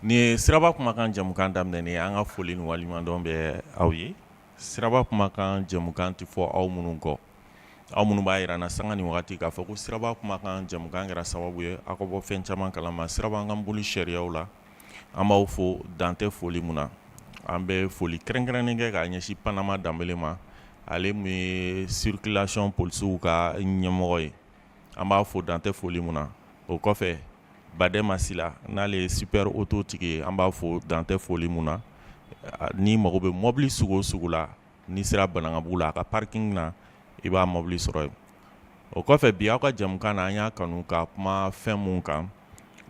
Ni ye siraba kumakan jamukan daminɛ an ka foli ni waliɲumandɔn bɛ aw ye. Siraba kumakan jamukan tɛ fɔ aw minnu kɔ. Aw minnu b'a jira na sanga ni wagati k'a fɔ ko siraba kumakan jamukan kɛra sababu ye aw ka bɔ fɛn caman kalama. Siraba an ka boli sariyaw la. An b'aw fo dan tɛ foli mun na. An bɛ foli kɛrɛnkɛrɛnnen kɛ k'a ɲɛsin Panama Danbele ma. Ale mun ye circulation policiers ka ɲɛmɔgɔ ye. An b'a fo dan tɛ foli mun na. O kɔfɛ Badɛma Sila n'ale ye super auto tigi ye an b'a fo dan tɛ foli mun na. Ni mago bɛ mobili sugu o sugu la ni sera Banankabugu la a ka parking na i b'a mobili sɔrɔ yen. O kɔfɛ bi aw ka jamukan na an y'a kanu ka kuma fɛn mun kan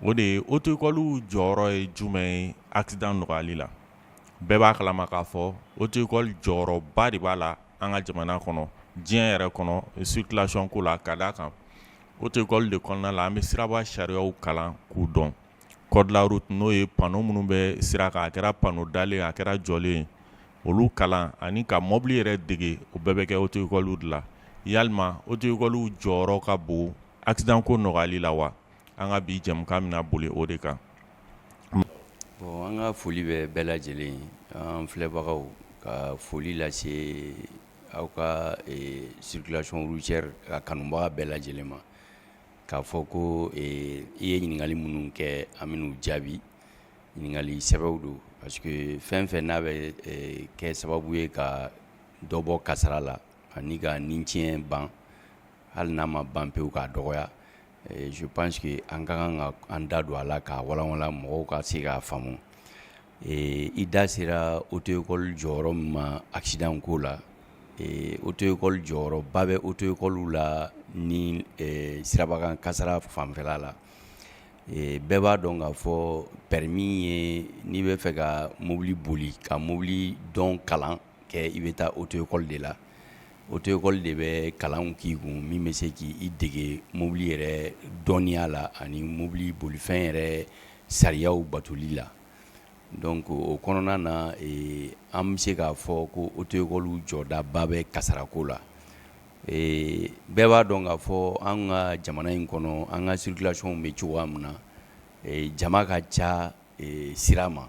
o de ye auto-école jɔyɔrɔ ye jumɛn ye accident nɔgɔyali la. Bɛɛ b'a kalama k'a fɔ auto-école jɔyɔrɔba de b'a la an ka jamana kɔnɔ diɲɛ yɛrɛ kɔnɔ circulation ko la ka d'a kan auto-école de kɔnɔna la an bɛ siraba sariyaw kalan k'u dɔn. Code la route n'o ye panneau minnu bɛ sira kan a kɛra panneau dalen a kɛra jɔlen olu kalan ani ka mobili yɛrɛ dege o bɛɛ bɛ kɛ auto-école de la. Yalima auto-école jɔyɔrɔ ka bon accident ko nɔgɔyali la wa? An ka bi jamukan mina boli o de kan. Bon, an ka foli bɛ bɛɛ lajɛlen an filɛbagaw ka foli lase aw ka circulation routière ka kanubaga bɛɛ lajɛlen ma. K'a fɔ ko i ye ɲininkali minnu kɛ an min'u jaabi ɲininkali sɛbɛw don parce que fɛn fɛn n'a bɛ kɛ sababu ye ka dɔ bɔ kasara la ani ka nincɛn ban hali n'a ma ban pewu k'a dɔgɔya je pense que an ka kan ka an da don a la k'a walawala mɔgɔw ka se k'a faamu. I da sera auto-école jɔyɔrɔ min ma accident ko la auto-école jɔyɔrɔba bɛ auto-école la ni sirabakan kasara fanfɛla la. Bɛɛ b'a dɔn k'a fɔ permis ye n'i bɛ fɛ ka mobili boli ka mobili dɔn kalan kɛ i bɛ taa auto-école de la. Auto-école de bɛ kalanw k'i kun min bɛ se k'i dege mobili yɛrɛ dɔnniya la ani mobili bolifɛn yɛrɛ sariyaw batoli la. Donc o kɔnɔna na an bɛ se k'a fɔ ko auto-école jɔdaba bɛ kasarako la. Bɛɛ b'a dɔn k'a fɔ an ka jamana in kɔnɔ an ka circulation bɛ cogoya min na jama ka ca sira ma.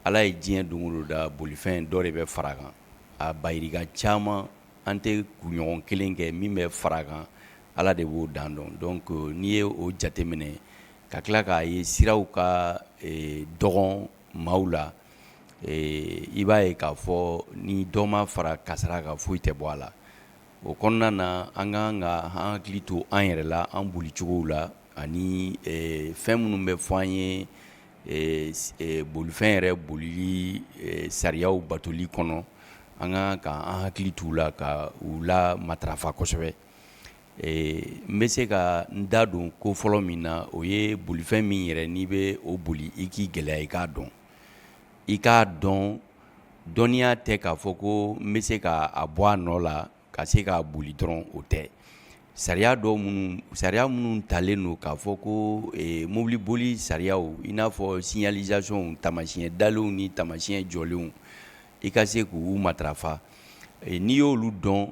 Ala ye diɲɛ don o don da bolifɛn dɔ de bɛ fara kan a bayirika caman an tɛ kunɲɔgɔn kelen kɛ min bɛ fara kan Ala de b'o dan dɔn. Donc n'i ye o jateminɛ ka tila k'a ye siraw ka dɔgɔn maaw la i b'a ye k'a fɔ ni dɔ ma fara kasara kan foyi tɛ bɔ a la. O kɔnɔna na an kan ka hakili to an yɛrɛ la an bolicogow la ani fɛn minnu bɛ fɔ an ye bolifɛn yɛrɛ bolili sariyaw batoli kɔnɔ an kan ka an hakili t'u la ka u la matarafa kosɛbɛ. N bɛ se ka n da don ko fɔlɔ min na o ye bolifɛn min yɛrɛ n'i bɛ o boli i k'i gɛlɛya i k'a dɔn. I k'a dɔn dɔnniya tɛ k'a fɔ ko n bɛ se k'a bɔ a nɔ la ka se k'a boli dɔrɔn o tɛ. Sariya minnu talen don k'a fɔ ko mobili boli sariyaw i n'a fɔ signalisation taamasiyɛn dalenw ni taamasiyɛn jɔlenw i ka se k'u matarafa. N'i y'olu dɔn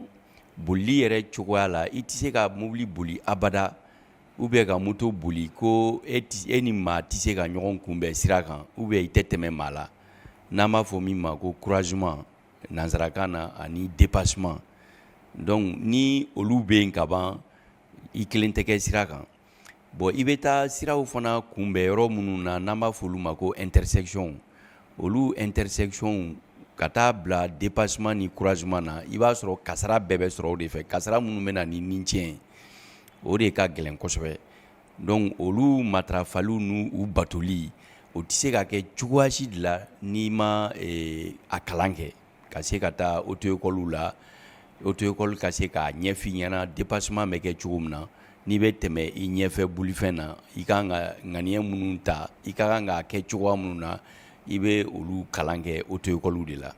bolili yɛrɛ cogoya la i tɛ se ka mobili boli abada ou bien ka moto boli ko e ni maa tɛ se ka ɲɔgɔn kunbɛn sira kan ou bien i tɛ tɛmɛ maa la n'an b'a fɔ min ma ko couragement nansarakan na ani dépassement. Donc ni olu bɛ yen ka ban i kelen tɛ kɛ sira kan. Bon i bɛ taa siraw fana kunbɛn yɔrɔ minnu na n'an b'a fɔ olu ma ko intersection. Olu intersection ka taa bila dépassement ni couragement na i b'a sɔrɔ kasara bɛɛ bɛ sɔrɔ o de fɛ. Kasara minnu bɛ na ni nincɛn o de ka gɛlɛn kosɛbɛ. Donc olu matarafaliw n'u batoli o tɛ se ka kɛ cogoya si de la n'i ma a kalan kɛ ka se ka taa auto-école la. Auto-école ka se k'a ɲɛf'i ɲɛna dépassement bɛ kɛ cogo min na n'i bɛ tɛmɛ i ɲɛfɛ bolifɛn na i kan ka ŋaniya minnu ta i ka kan k'a kɛ cogoya minnu na i bɛ olu kalan kɛ auto-école de la.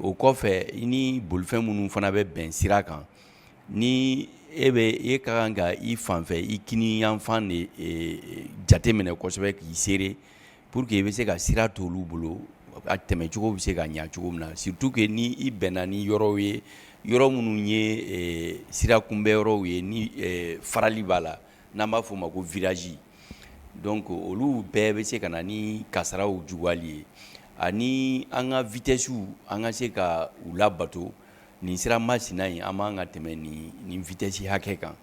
O kɔfɛ i ni bolifɛn minnu fana bɛ bɛn sira kan ni e ka kan ka i fanfɛ i kini yanfan de jateminɛ kosɛbɛ k'i seere pour que i bɛ se ka sira to olu bolo a tɛmɛcogo bɛ se ka ɲa cogo min na surtout que ni i bɛnna ni yɔrɔw ye yɔrɔ minnu ye sira kunbɛn yɔrɔw ye ni farali b'a la n'an b'a fɔ o ma ko virage donc olu bɛɛ bɛ se ka na ni kasaraw juguyali ye ani an ka vitesse an ka se ka u labato nin sira masina in an b'an ka tɛmɛ nin vitesse hakɛ kan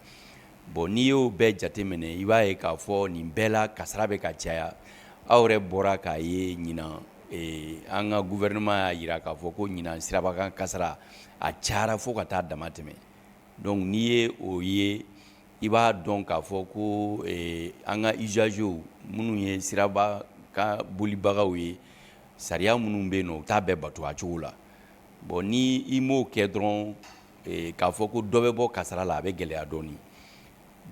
bon n'i y'o bɛɛ jateminɛ i b'a ye k'a fɔ nin bɛɛ la kasara bɛ ka caya aw yɛrɛ bɔra k'a ye ɲinan an ka gouvernement y'a jira k'a fɔ ko ɲinan sirabakan kasara a cayara fo ka taa dama tɛmɛ donc n'i ye o ye i b'a dɔn k'a fɔ ko an ka usagers minnu ye siraba ka bolibagaw ye sariya minnu bɛ yen nɔ u t'a bɛɛ bato a cogo la bon ni i m'o kɛ dɔrɔn k'a fɔ ko dɔ bɛ bɔ kasara la a bɛ gɛlɛya dɔɔni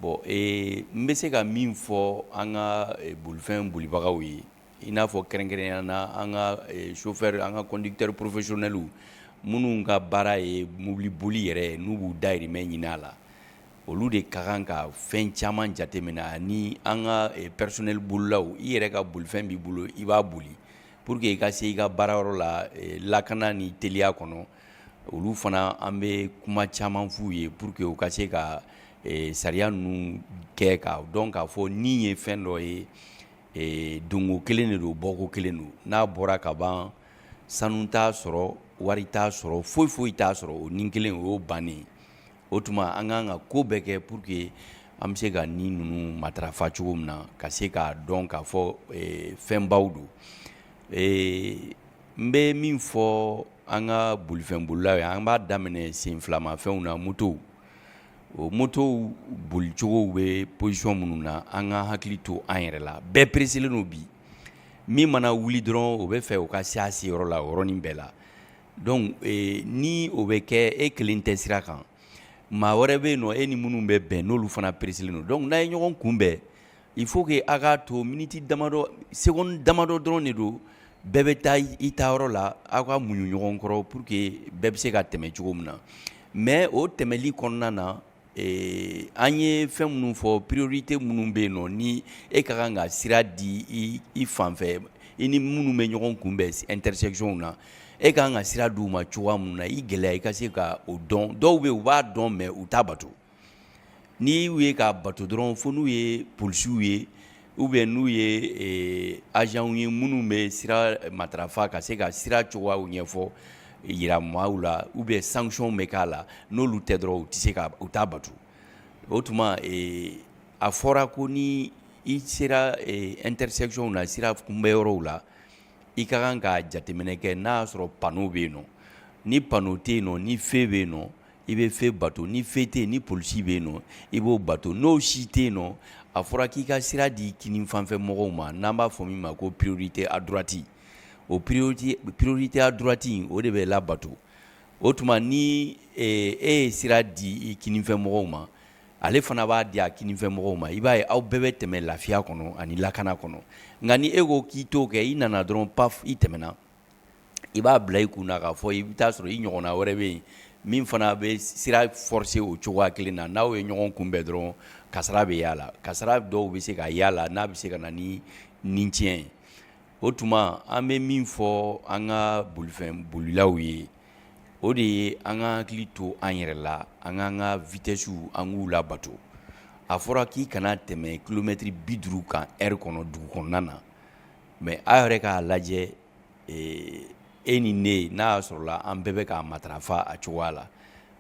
bon n bɛ se ka min fɔ an ka bolifɛn bolibagaw ye i n'a fɔ kɛrɛnkɛrɛnnenya na an ka chauffeur an ka conducteur professionnels minnu ka baara ye mobili boli yɛrɛ n'u b'u dahirimɛ ɲini a la olu de ka kan ka fɛn caman jateminɛ ani an ka personnel bolilaw i yɛrɛ ka bolifɛn b'i bolo i b'a boli pour que i ka se i ka baarayɔrɔ la lakana ni teliya kɔnɔ olu fana an bɛ kuma caman f'u ye pour que u ka se ka sariya ninnu kɛ k'a dɔn k'a fɔ ni ye fɛn dɔ ye dongo kelen de don bɔko kelen don n'a bɔra ka ban sanu t'a sɔrɔ wari t'a sɔrɔ foyi foyi t'a sɔrɔ o ni kelen o y'o bannen o tuma an kan ka ko bɛɛ kɛ pour que an bɛ se ka ni ninnu matarafa cogo min na ka se k'a dɔn k'a fɔ fɛnbaw don n bɛ min fɔ an ka bolifɛn bolilaw ye an b'a daminɛ senfilamafɛnw na motow o motow bolicogow bɛ position minnu na an ka hakili to an yɛrɛ la bɛɛ pereselen don bi min mana wuli dɔrɔn o bɛ fɛ o ka se a seyɔrɔ la o yɔrɔnin bɛɛ la donc ni o bɛ kɛ e kelen tɛ sira kan maa wɛrɛ bɛ yen nɔ e ni minnu bɛ bɛn n'olu fana pereselen don donc n'a ye ɲɔgɔn kunbɛn il faut que a k'a to miniti damadɔ seconde damadɔ dɔrɔn de don bɛɛ bɛ taa i taayɔrɔ la aw ka muɲu ɲɔgɔn kɔrɔ pour que bɛɛ bɛ se ka tɛmɛ cogo min na mais o tɛmɛli kɔnɔna na an ye fɛn minnu fɔ priorité minnu bɛ yen nɔ ni e ka kan ka sira di i fan fɛ i ni minnu bɛ ɲɔgɔn kunbɛn intersection na e ka kan ka sira di u ma cogoya minnu na i gɛlɛya i ka se ka o dɔn dɔw bɛ yen u b'a dɔn mais u t'a bato n'i y'u ye k'a bato dɔrɔn fo n'u ye polisiw ye ou bien n'u ye agents ye minnu bɛ sira matarafa ka se ka sira cogoyaw ɲɛfɔ yira maaw la ou bien sanction bɛ k'a la n'olu tɛ dɔrɔn u tɛ se ka u t'a bato o tuma a fɔra ko ni i sera intersection na sira kunbɛyɔrɔw la i ka kan ka jateminɛ kɛ n'a y'a sɔrɔ panneau bɛ yen nɔ ni panneau tɛ yen nɔ ni feu bɛ yen nɔ i bɛ feu bato ni feu tɛ yen ni polisi bɛ yen nɔ i b'o bato n'o si tɛ yen nɔ a fɔra k'i ka sira di kini fanfɛ mɔgɔw ma n'an b'a fɔ min ma ko priorité à droite o priorité à droite o de bɛ labato o tuma ni e ye sira di i kinifɛn mɔgɔw ma ale fana b'a di a kinifɛn mɔgɔw ma i b'a ye aw bɛɛ bɛ tɛmɛ lafiya kɔnɔ ani lakana kɔnɔ nka ni e ko k'i t'o kɛ i nana dɔrɔn paf i tɛmɛna i b'a bila i kun na k'a fɔ i bɛ taa sɔrɔ i ɲɔgɔnna wɛrɛ bɛ yen min fana bɛ sira forcer o cogoya kelen na n'aw ye ɲɔgɔn kunbɛn dɔrɔn kasara bɛ y'a la kasara dɔw bɛ se ka y'a la n'a bɛ se ka na ni tiɲɛ ye o tuma an bɛ min fɔ an ka bolifɛn bolilaw ye o de ye an ka hakili to an yɛrɛ la an k'an ka vitesse an k'u labato a fɔra k'i kana tɛmɛ kilomɛtiri 50 kan heure kɔnɔ dugu kɔnɔna na mais a yɛrɛ k'a lajɛ e ni ne n'a y'a sɔrɔla an bɛɛ bɛ k'a matarafa a cogoya la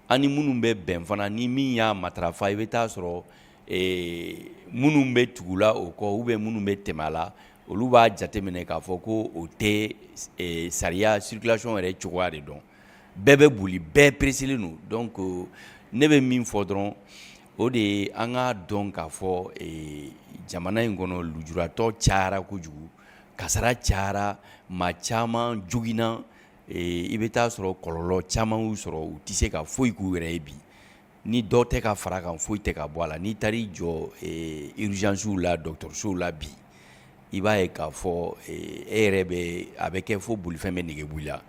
an ni minnu bɛ bɛn fana ni min y'a matarafa i bɛ taa sɔrɔ minnu bɛ tugula o kɔ ou bien minnu bɛ tɛmɛ a la olu b'a jateminɛ k'a fɔ ko o tɛ sariya circulation yɛrɛ cogoya de dɔn bɛɛ bɛ boli bɛɛ pereselen don donc ne bɛ min fɔ dɔrɔn o de ye an k'a dɔn k'a fɔ jamana in kɔnɔ lujuratɔ cayara kojugu kasara cayara maa caman joginna i bɛ taa sɔrɔ kɔlɔlɔ caman y'u sɔrɔ u tɛ se ka foyi k'u yɛrɛ ye bi ni dɔ tɛ ka fara kan foyi tɛ ka bɔ a la n'i taar'i jɔ urgencew la dɔgɔtɔrɔsow la bi i b'a ye k'a fɔ e yɛrɛ bɛ a bɛ kɛ fo bolifɛn bɛ nege bɔ i la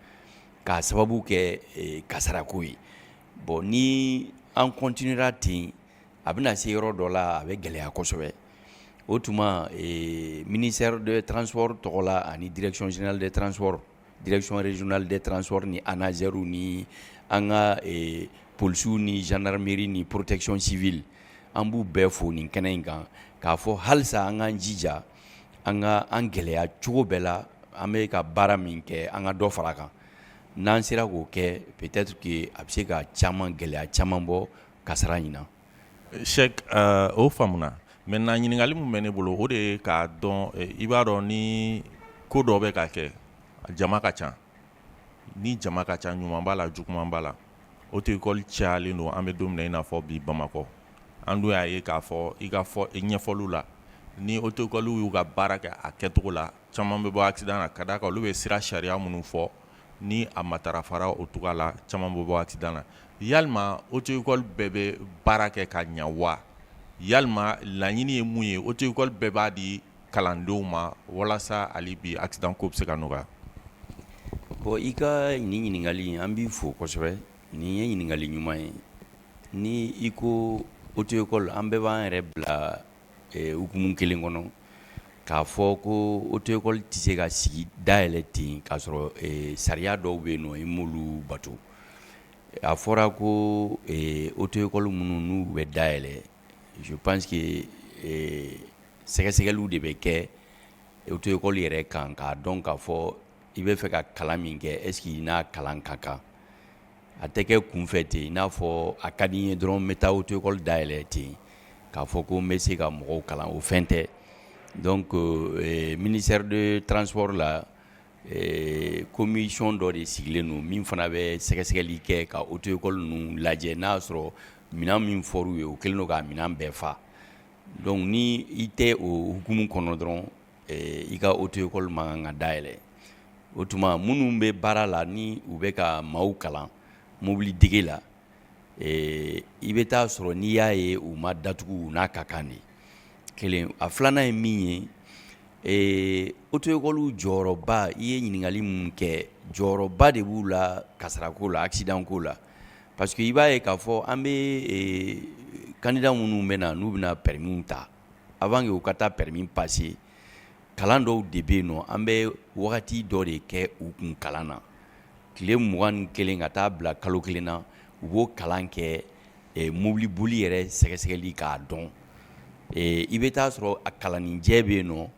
k'a sababu kɛ kasarako ye bon ni an continuera ten a bɛna se yɔrɔ dɔ la a bɛ gɛlɛya kosɛbɛ o tuma ministère de transport tɔgɔ la ani direction générale des transports direction régionale des transports ni ANASER ni an ka polisiw ni gendarmerie ni protection civile an b'u bɛɛ fo nin kɛnɛ in kan k'a fɔ halisa an k'an jija an ka an gɛlɛya cogo bɛɛ la an bɛ ka baara min kɛ an ka dɔ fara kan n'an sera k'o kɛ peut-être que a bɛ se ka caman gɛlɛya caman bɔ kasara in na. Sheikh o faamuna maintenant ɲininkali min bɛ ne bolo o de ye k'a dɔn i b'a dɔn ni ko dɔ bɛ ka kɛ jama ka ca ni jama ka ca ɲuman b'a la juguman b'a la auto école cayalen don an bɛ don min na i n'a fɔ bi Bamakɔ an dun y'a ye k'a fɔ i ka fɔ ɲɛfɔliw la ni auto école y'u ka baara kɛ a kɛcogo la caman bɛ bɔ accident na ka d'a kan olu bɛ sira sariya minnu fɔ ni a matarafara o cogoya la caman bɛ bɔ accident na yalima auto école bɛɛ bɛ baara kɛ ka ɲa wa yalima laɲini ye mun ye auto école bɛɛ b'a di kalandenw ma walasa hali bi accident ko bɛ se ka nɔgɔya. Bon i ka nin ɲininkali an b'i fo kosɛbɛ nin ye ɲininkali ɲuman ye ni i ko auto école an bɛɛ b'an yɛrɛ bila hukumu kelen kɔnɔ k'a fɔ ko auto école tɛ se ka sigi dayɛlɛ ten k'a sɔrɔ sariya dɔw bɛ yen nɔ i m'olu bato a fɔra ko auto école minnu n'u bɛ dayɛlɛ je pense que sɛgɛsɛgɛliw de bɛ kɛ auto école yɛrɛ kan k'a dɔn k'a fɔ i bɛ fɛ ka kalan min kɛ est ce que i n'a kalan ka kan a tɛ kɛ kunfɛ ten i n'a fɔ a ka di n ye dɔrɔn n bɛ taa auto école dayɛlɛ ten k'a fɔ ko n bɛ se ka mɔgɔw kalan o fɛn tɛ donc ministère de transport la commission dɔ de sigilen don min fana bɛ sɛgɛsɛgɛli kɛ ka auto école ninnu lajɛ n'a y'a sɔrɔ minɛn min fɔr'u ye o kɛlen don ka minɛn bɛɛ fa donc ni i tɛ o hukumu kɔnɔ dɔrɔn i ka auto école man kan ka dayɛlɛ o tuma minnu bɛ baara la ni u bɛ ka maaw kalan mobili dege la i bɛ taa sɔrɔ n'i y'a ye u ma datugu u n'a ka kan de kelen a filanan ye min ye auto école jɔyɔrɔba i ye ɲininkali min kɛ jɔyɔrɔba de b'u la kasarako la accident ko la parce que i b'a ye k'a fɔ an bɛ candidat minnu bɛ na n'u bɛna permis ta avant que u ka taa permis passer kalan dɔw de bɛ yen nɔ an bɛ wagati dɔ de kɛ u kun kalan na tile 21 ka taa bila kalo 1 na u b'o kalan kɛ mobili boli yɛrɛ sɛgɛsɛgɛli k'a dɔn i bɛ taa sɔrɔ a kalanninjɛ bɛ yen nɔ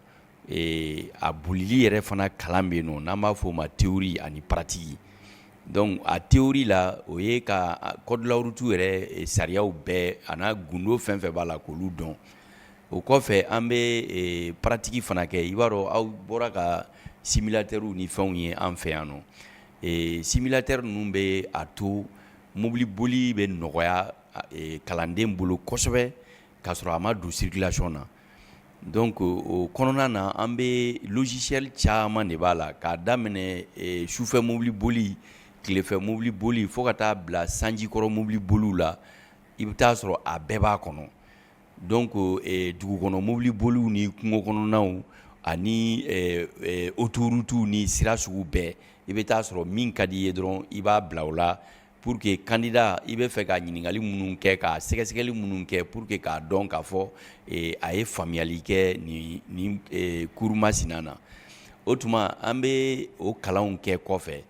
a bolili yɛrɛ fana kalan bɛ yen nɔ n'an b'a fɔ o ma théorie ani pratique donc a théorie la o ye ka code de la route yɛrɛ sariyaw bɛɛ a n'a gundo fɛn fɛn b'a la k'olu dɔn o kɔfɛ an bɛ pratique fana kɛ i b'a dɔn aw bɔra ka simulateur ni fɛnw ye an fɛ yan nɔ simulateur ninnu bɛ a to mobili boli bɛ nɔgɔya kalanden bolo kosɛbɛ k'a sɔrɔ a ma don circulation na donc o kɔnɔna na an bɛ logiciel caman de b'a la k'a daminɛ sufɛ mobili boli tilefɛ mobili boli fo ka taa bila sanjikɔrɔ mobili boliw la i bɛ taa sɔrɔ a bɛɛ b'a kɔnɔ donc dugukɔnɔ mobili boliw ni kungo kɔnɔnaw ani autoroute ni sira sugu bɛɛ i bɛ taa sɔrɔ min ka di i ye dɔrɔn i b'a bila o la pour que candidat i bɛ fɛ ka ɲininkali minnu kɛ ka sɛgɛsɛgɛli minnu kɛ pour que k'a dɔn k'a fɔ a ye faamuyali kɛ nin cours masina na o tuma an bɛ o kalanw kɛ kɔfɛ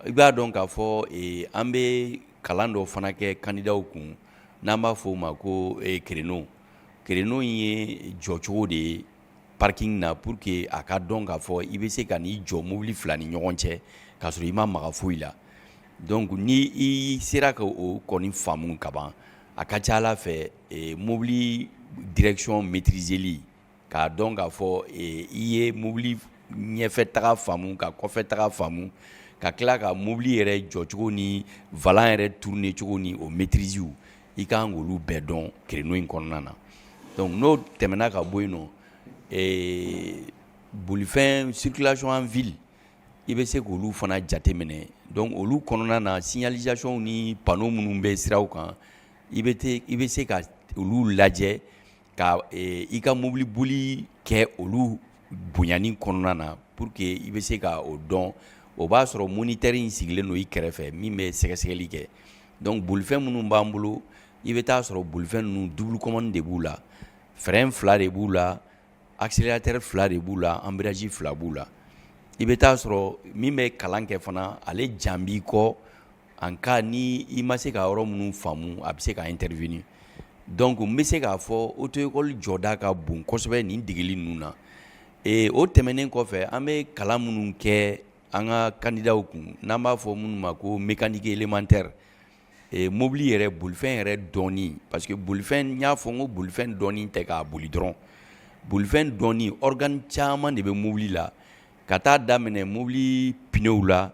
i b'a dɔn k'a fɔ an bɛ kalan dɔ fana kɛ candidatw kun n'an b'a fɔ o ma ko créneau in ye jɔcogo de ye parking na pour que a ka dɔn k'a fɔ i bɛ se ka n'i jɔ mobili fila ni ɲɔgɔn cɛ k'a sɔrɔ i ma maga foyi la donc ni i sera ka o kɔni faamu ka ban a ka ca ala fɛ mobili direction maîtriseli k'a dɔn k'a fɔ i ye mobili ɲɛfɛ taga faamu ka kɔfɛ taga faamu ka tila ka mobili yɛrɛ jɔcogo ni volant yɛrɛ tourner cogo ni o maîtrise i kan k'olu bɛɛ dɔn créneau in kɔnɔna na donc n'o tɛmɛna ka bɔ yen nɔ bolifɛn circulation en ville i bɛ se k'olu fana jateminɛ donc olu kɔnɔna na signalisation ni panneau minnu bɛ siraw kan i bɛ se ka olu lajɛ ka i ka mobili boli kɛ olu bonyani kɔnɔna na pour que i bɛ se ka o dɔn o b'a sɔrɔ moniteur in sigilen don i kɛrɛfɛ min bɛ sɛgɛsɛgɛli kɛ donc bolifɛn minnu b'an bolo i bɛ taa sɔrɔ bolifɛn ninnu double commande de b'u la frein 2 de b'u la accélérateur 2 de b'u la embrayage 2 b'u la i bɛ taa sɔrɔ min bɛ kalan kɛ fana ale jan b'i kɔ en cas ni i ma se ka yɔrɔ minnu faamu a bɛ se ka intervenir donc n bɛ se k'a fɔ auto école jɔda ka bon kosɛbɛ nin degeli ninnu na o tɛmɛnen kɔfɛ an bɛ kalan minnu kɛ an ka candidat kun n'an b'a fɔ minnu ma ko mécanique élémentaire mobili yɛrɛ bolifɛn yɛrɛ dɔnni parce que bolifɛn n y'a fɔ n ko bolifɛn dɔnni tɛ k'a boli dɔrɔn bolifɛn dɔnni organe caman de bɛ mobili la ka taa daminɛ mobili pneus la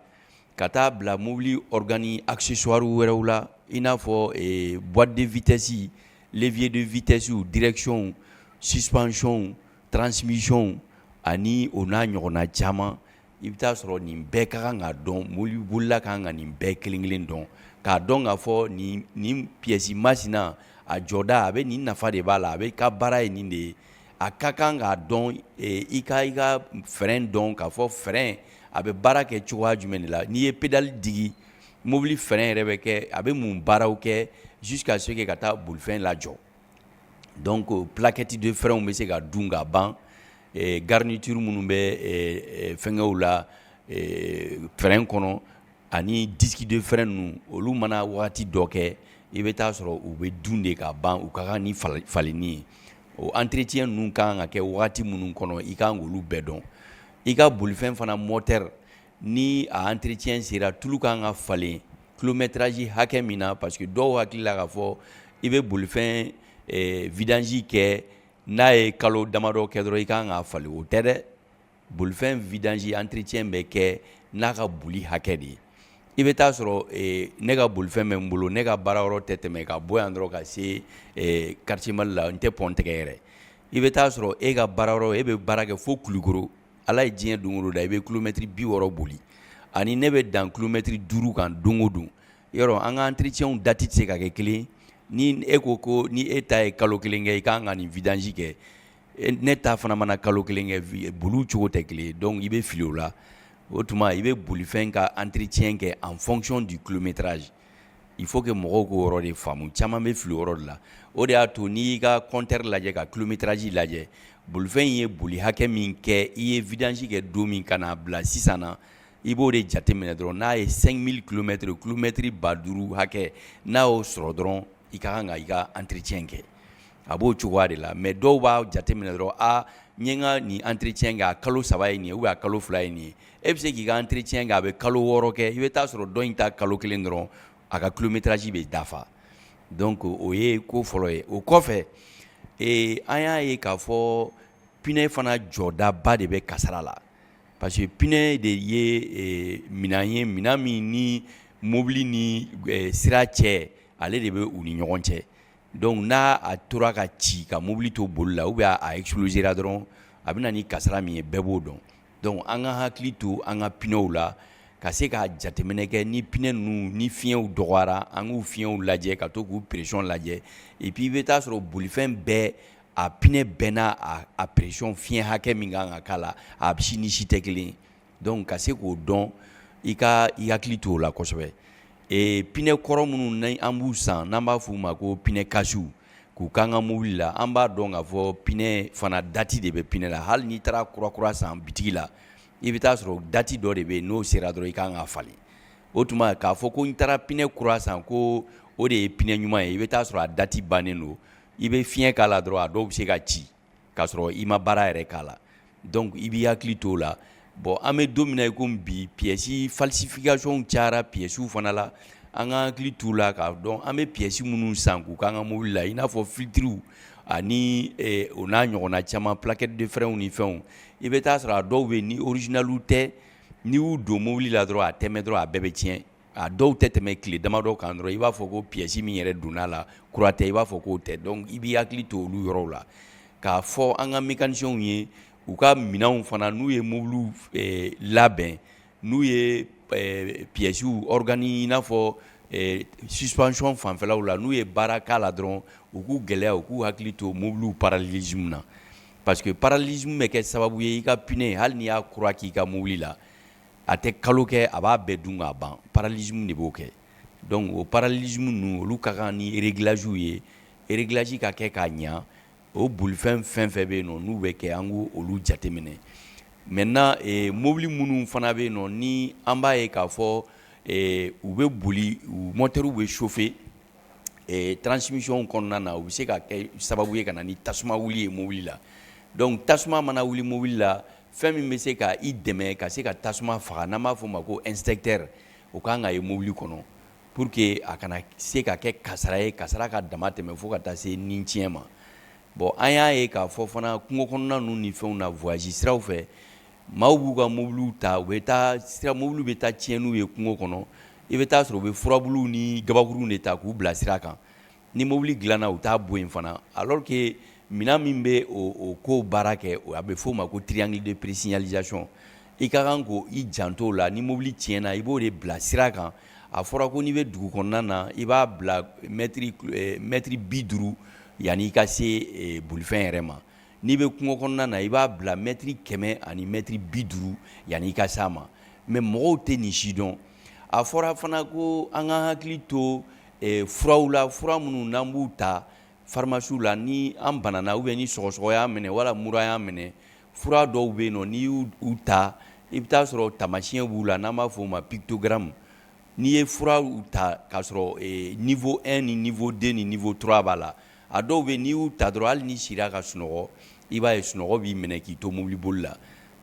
ka taa bila mobili organe accessoire wɛrɛw la i n'a fɔ boîte de vitesse levier de vitesse direction suspension transmission ani o n'a ɲɔgɔnna caman i bɛ taa sɔrɔ nin bɛɛ ka kan ka dɔn mobili bolila ka kan ka nin bɛɛ kelen kelen dɔn k'a dɔn k'a fɔ nin pièce masina a jɔda a bɛ nin nafa de b'a la a bɛ ka baara ye nin de ye a ka kan k'a dɔn i ka frein dɔn k'a fɔ frein a bɛ baara kɛ cogoya jumɛn de la n'i ye pédale digi mobili frein yɛrɛ bɛ kɛ a bɛ mun baaraw kɛ jusqu'à ce que ka taa bolifɛn lajɔ donc plaquette de frein bɛ se ka dun ka ban garniture minnu bɛ fɛngɛw la frein kɔnɔ ani disque de frein ninnu olu mana wagati dɔ kɛ i bɛ taa sɔrɔ u bɛ dun de ka ban u ka kan ni falenni ye o entretien ninnu kan ka kɛ wagati minnu kɔnɔ i kan k'olu bɛɛ dɔn i ka bolifɛn fana moteur ni a entretien sera tulu kan ka falen kilométrage hakɛ min na parce que dɔw hakili la k'a fɔ i bɛ bolifɛn vidange kɛ n'a ye kalo damadɔ kɛ dɔrɔn i kan ka falen o tɛ dɛ bolifɛn vidange entretien bɛ kɛ n'a ka boli hakɛ de ye i bɛ taa sɔrɔ ne ka bolifɛn bɛ n bolo ne ka baara yɔrɔ tɛ tɛmɛ ka bɔ yan dɔrɔn ka se quartier Mali la n tɛ pont tigɛ yɛrɛ i bɛ taa sɔrɔ e ka baara yɔrɔ e bɛ baara kɛ fo Kulukoro ala ye diɲɛ don o don da i bɛ kilomɛtiri 60 boli ani ne bɛ dan kilomɛtiri 5 kan don o don yɔrɔ an ka entretien date tɛ se ka kɛ kelen ni e ko ni e ta ye kalo kelen kɛ i kan ka nin vidange kɛ ne ta fana mana kalo kelen kɛ boli cogo tɛ kelen donc i bɛ fili o la o tuma i bɛ bolifɛn ka entretien kɛ en fonction du kilométrage il faut que mɔgɔw k'o yɔrɔ de faamu caman bɛ fili o yɔrɔ de la o de y'a to n'i y'i ka compteur lajɛ ka kilométrage lajɛ bolifɛn in ye boli hakɛ min kɛ i ye vidange kɛ don min ka n'a bila sisan na i b'o de jateminɛ dɔrɔn n'a ye 5000 kilomètres kilomètre 5000 hakɛ n'a y'o sɔrɔ dɔrɔn i ka kan ka i ka entretien kɛ a b'o cogoya de la mais dɔw b'a jateminɛ dɔrɔn n ye n ka nin entretien kɛ a kalo 3 ye nin ye ou bien a kalo 2 ye nin ye e bɛ se k'i ka entretien kɛ a bɛ kalo 6 kɛ i bɛ taa sɔrɔ dɔ in ta kalo 1 dɔrɔn a ka kilométrage bɛ dafa donc o ye ko fɔlɔ ye o kɔfɛ an y'a ye k'a fɔ pinɛ fana jɔdaba de bɛ kasara la parce que pinɛ de ye minɛn ye minɛn min ni mobili ni sira cɛ ale de bɛ u ni ɲɔgɔn cɛ donc n'a a tora ka ci ka mobili to boli la ou bien a explosera dɔrɔn a bɛ na ni kasara min ye bɛɛ b'o dɔn donc an ka hakili to an ka pinɛw la ka se k'a jateminɛ kɛ ni pinɛ ninnu ni fiɲɛw dɔgɔyara an k'u fiɲɛw lajɛ ka to k'u pression lajɛ et puis i bɛ taa sɔrɔ bolifɛn bɛɛ a pinɛ bɛɛ n'a a pression fiɲɛ hakɛ min kan ka k'a la a si ni si tɛ kelen donc ka se k'o dɔn i hakili to o la kosɛbɛ pinɛ kɔrɔ minnu ni an b'u san n'an b'a f'u ma ko pinɛ kasiw k'u k'an ka mobili la an b'a dɔn k'a fɔ pinɛ fana dati de bɛ pinɛ la hali n'i taara kura san bitigi la i bɛ taa sɔrɔ dati dɔ de bɛ yen n'o sera dɔrɔn i kan ka falen o tuma k'a fɔ ko n taara pinɛ kura san ko o de ye pinɛ ɲuman ye i bɛ taa sɔrɔ a dati bannen don i bɛ fiɲɛ k'a la dɔrɔn a dɔw bɛ se ka ci k'a sɔrɔ i ma baara yɛrɛ k'a la donc i b'i hakili to o la bon an bɛ don min na i komi bi pièce falsification cayara pièces fana la an ka hakili t'u la k'a dɔn an bɛ pièces minnu san k'u k'an ka mobili la i n'a fɔ filtres ani o n'a ɲɔgɔnna caman plaquette de frein ni fɛnw i bɛ taa sɔrɔ a dɔw bɛ yen ni original tɛ n'i y'u don mobili la dɔrɔn a tɛmɛ dɔrɔn a bɛɛ bɛ tiɲɛ a dɔw tɛ tɛmɛ tile damadɔ kan dɔrɔn i b'a fɔ ko pièce min yɛrɛ donn'a la kura tɛ i b'a fɔ k'o tɛ donc i b'i hakili to olu yɔrɔw la k'a fɔ an ka mécaniciens ye u ka minɛnw fana n'u ye mobiliw labɛn n'u ye pièces organe i n'a fɔ suspension fanfɛlaw la n'u ye baara k'a la dɔrɔn u k'u gɛlɛya u k'u hakili to mobiliw parallélisme na parce que parallélisme bɛ kɛ sababu ye i ka pinɛ hali n'i y'a kura k'i ka mobili la a tɛ kalo kɛ a b'a bɛɛ dun k'a ban parallélisme de b'o kɛ donc o parallélisme ninnu olu ka kan ni réglage ye réglage ka kɛ k'a ɲa o bolifɛn fɛn fɛn bɛ yen nɔ n'u bɛ kɛ an k'olu jateminɛ maintenant mobili minnu fana bɛ yen nɔ ni an b'a ye k'a fɔ u bɛ boli u moteurs bɛ chauffer transmission kɔnɔna na u bɛ se ka kɛ sababu ye ka na ni tasuma wuli ye mobili la donc tasuma mana wuli mobili la fɛn min bɛ se ka i dɛmɛ ka se ka tasuma faga n'an b'a fɔ o ma ko instincteur o kan ka ye mobili kɔnɔ pour que a kana se ka kɛ kasara ye kasara ka dama tɛmɛ fo ka taa se ni tiɲɛ ma bon an y'a ye k'a fɔ fana kungo kɔnɔna ninnu ni fɛnw na voyage siraw fɛ maaw b'u ka mobiliw ta u bɛ taa mobiliw bɛ taa tiɲɛ n'u ye kungo kɔnɔ i bɛ taa sɔrɔ u bɛ furabuluw ni gabakuruw de ta k'u bila sira kan ni mobili dilanna u t'a bɔ yen fana alors que minɛn min bɛ o ko baara kɛ a bɛ f'o ma ko triangle de présignalisation i ka kan k'o i janto o la ni mobili tiɲɛna i b'o de bila sira kan a fɔra ko n'i bɛ dugu kɔnɔna na i b'a bila mètre 50 yanni i ka se bolifɛn yɛrɛ ma n'i bɛ kungo kɔnɔna na i b'a bila mètre 100 ani mètre 50 yanni i ka s'a ma mais mɔgɔw tɛ nin si dɔn a fɔra fana ko an ka hakili to furaw la fura minnu n'an b'u ta pharmacie la ni an banana ou bien ni sɔgɔsɔgɔ y'an minɛ wala mura y'an minɛ fura dɔw bɛ yen nɔ n'i y'u ta i bɛ taa sɔrɔ taamasiyɛn b'u la n'an b'a fɔ o ma pictogramme n'i ye furaw ta k'a sɔrɔ niveau 1 ni niveau 2 ni niveau 3 b'a la a dɔw bɛ n'i y'u ta dɔrɔn hali ni sira ka sunɔgɔ i b'a ye sunɔgɔ b'i minɛ k'i to mobili boli la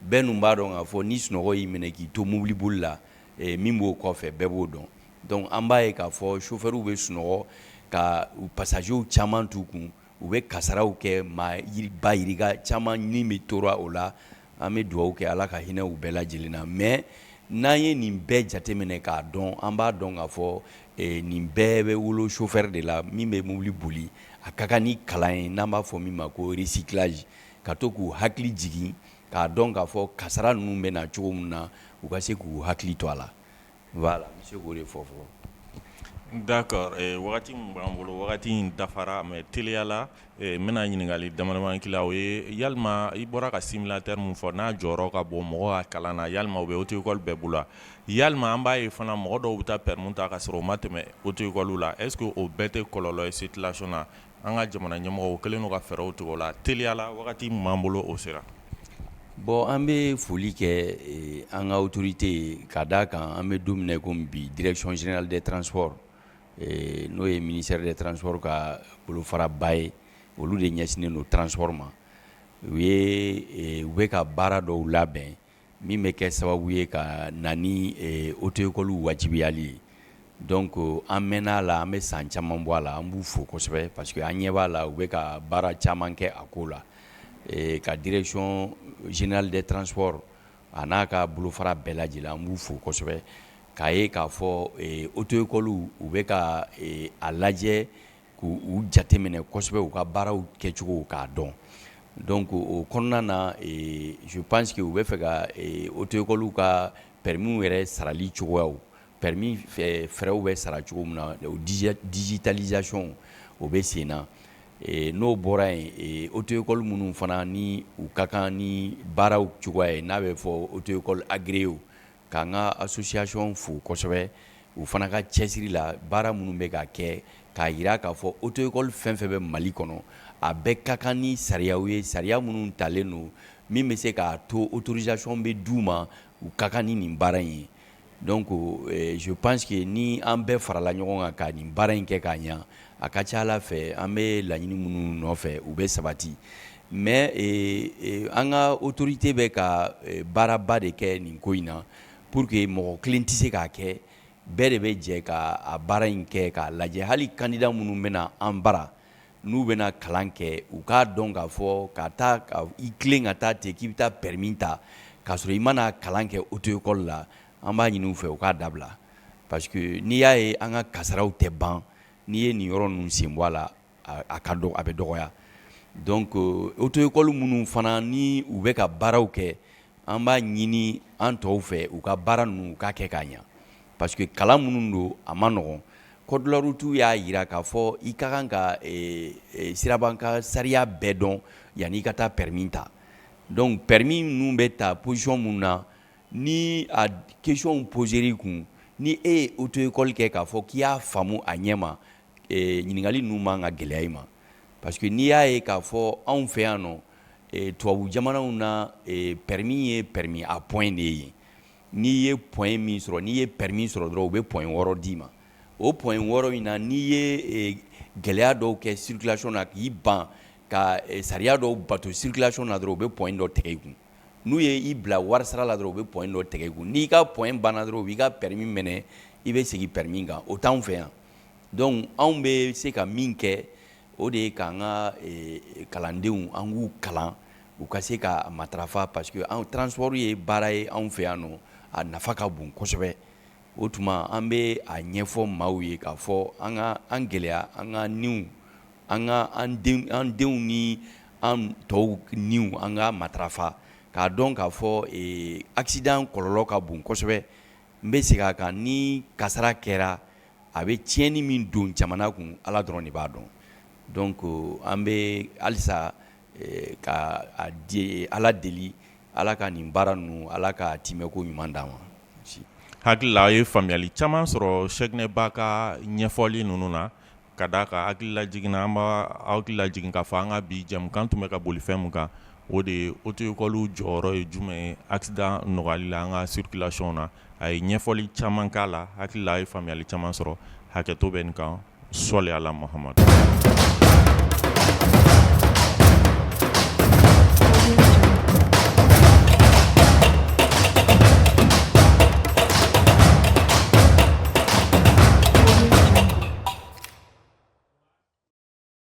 bɛɛ dun b'a dɔn k'a fɔ ni sunɔgɔ y'i minɛ k'i to mobili boli la min b'o kɔfɛ bɛɛ b'o dɔn donc an b'a ye k'a fɔ chauffeur bɛ sunɔgɔ ka passagers caman t'u kun u bɛ kasaraw kɛ ba yirika caman ni bɛ tora o la an bɛ dugawu kɛ ala ka hinɛ u bɛɛ lajɛlen na mais n'an ye nin bɛɛ jateminɛ k'a dɔn an b'a dɔn k'a fɔ nin bɛɛ bɛ wolo chauffeur de la min bɛ mobili boli a ka kan ni kalan ye n'an b'a fɔ min ma ko recyclage ka to k'u hakili jigin k'a dɔn k'a fɔ kasara ninnu bɛ na cogo min na u ka se k'u hakili to a la voilà n bɛ se k'o de fɔ fɔlɔ. D'accord wagati min b'an bolo wagati in dafara mais teliya la n bɛna ɲininkali damadama k'i la o ye yalima i bɔra ka simulateur mun fɔ n'a jɔyɔrɔ ka bon mɔgɔ ka kalan na yalima o bɛ auto école bɛɛ bolo yalima an b'a ye fana mɔgɔ dɔw bɛ taa permis ta ka sɔrɔ o ma tɛmɛ auto école la est ce que o bɛɛ tɛ kɔlɔlɔ ye circulation na an ka jamana ɲɛmɔgɔw o kɛlen don ka fɛɛrɛw tigɛ o la teliya la wagati min b'an bolo o sera. bon an bɛ foli kɛ an ka autorité ye ka d'a kan an bɛ don min na i komi bi direction générale des transports n'o ye ministère des transports ka bolofaraba ye olu de ɲɛsinnen don transport ma u bɛ ka baara dɔw labɛn min bɛ kɛ sababu ye ka na ni auto école wajibiyali ye donc an mɛnna a la an bɛ san caman bɔ a la an b'u fo kosɛbɛ parce que an ɲɛ b'a la u bɛ ka baara caman kɛ a ko la ka direction générale des transports a n'a ka bolofara bɛɛ lajɛlen an b'u fo kosɛbɛ k'a ye k'a fɔ auto école u bɛ ka a lajɛ k'u jateminɛ kosɛbɛ u ka baaraw kɛcogo k'a dɔn donc o kɔnɔna na je pense que u bɛ fɛ ka auto école ka permis yɛrɛ sarali cogoyaw permis fɛɛrɛw bɛ sara cogo min na o digitalisation o bɛ sen na n'o bɔra yen auto école minnu fana ni u ka kan ni baaraw cogoya ye n'a bɛ fɔ auto école agréé k'an ka association fo kosɛbɛ u fana ka cɛsiri la baara minnu bɛ ka kɛ k'a jira k'a fɔ auto école fɛn fɛn bɛ Mali kɔnɔ a bɛɛ ka kan ni sariyaw ye sariya minnu talen don min bɛ se k'a to autorisation bɛ d'u ma u ka kan ni nin baara in ye donc je pense que ni an bɛɛ farala ɲɔgɔn kan ka nin baara in kɛ k'a ɲa a ka ca Ala fɛ an bɛ laɲini minnu nɔfɛ u bɛ sabati mais an ka autorité bɛ ka baaraba de kɛ nin ko in na pour que mɔgɔ kelen tɛ se k'a kɛ bɛɛ de bɛ jɛ ka a baara in kɛ k'a lajɛ hali candidat minnu bɛna an bara n'u bɛna kalan kɛ u k'a dɔn k'a fɔ ka taa i tilen ka taa ten k'i bɛ taa permis ta k'a sɔrɔ i mana kalan kɛ auto école la an b'a ɲini u fɛ u k'a dabila parce que n'i y'a ye an ka kasaraw tɛ ban n'i ye nin yɔrɔ ninnu sen bɔ a la a ka dɔgɔ a bɛ dɔgɔya donc auto école minnu fana ni u bɛ ka baaraw kɛ an b'a ɲini an tɔw fɛ u ka baara ninnu u k'a kɛ k'a ɲa parce que kalan minnu don a ma nɔgɔn code de la route y'a jira k'a fɔ i ka kan ka sirabanka sariya bɛɛ dɔn yanni i ka taa permis ta donc permis ninnu bɛ ta position mun na ni a question posera i kun ni e ye auto école kɛ k'a fɔ k'i y'a faamu a ɲɛ ma ɲininkali ninnu man ka gɛlɛya i ma parce que n'i y'a ye k'a fɔ anw fɛ yan nɔ tubabu jamanaw na permis ye permis à point de ye n'i ye point min sɔrɔ n'i ye permis sɔrɔ dɔrɔn u bɛ point 6 d'i ma o point wɔɔrɔ in na n'i ye gɛlɛya dɔw kɛ circulation na k'i ban ka sariya dɔw bato circulation na dɔrɔn u bɛ point dɔ tigɛ i kun n'u ye i bila warisara la dɔrɔn u bɛ point dɔ tigɛ i kun n'i ka point banna dɔrɔn u b'i ka permis minɛ i bɛ segin permis kan o t'anw fɛ yan donc anw bɛ se ka min kɛ o de ye k'an ka kalandenw an k'u kalan u ka se ka matarafa parce que transport ye baara ye anw fɛ yan nɔ a nafa ka bon kosɛbɛ o tuma an bɛ a ɲɛfɔ maaw ye k'a fɔ an gɛlɛya an ka niw an denw ni an tɔw niw an ka matarafa k'a dɔn k'a fɔ accident kɔlɔlɔ ka bon kosɛbɛ n bɛ segin a kan ni kasara kɛra a bɛ tiɲɛni min don jamana kun ala dɔrɔn de b'a dɔn donc an bɛ halisa ka ala deli ala ka nin baara ninnu ala ka timɛko ɲuman d'an ma. hakili la a ye faamuyali caman sɔrɔ Sɛkinɛba ka ɲɛfɔli ninnu na ka d'a kan hakili lajiginna an b'a hakili lajigin k'a fɔ an ka bi jɛmukan tun bɛ ka boli fɛn min kan o de ye auto-école jɔyɔrɔ ye jumɛn ye accident nɔgɔyali la an ka circulation na a ye ɲɛfɔli caman k'a la hakili la a ye faamuyali caman sɔrɔ hakɛto bɛ nin kan sɔli ala Muhamadu.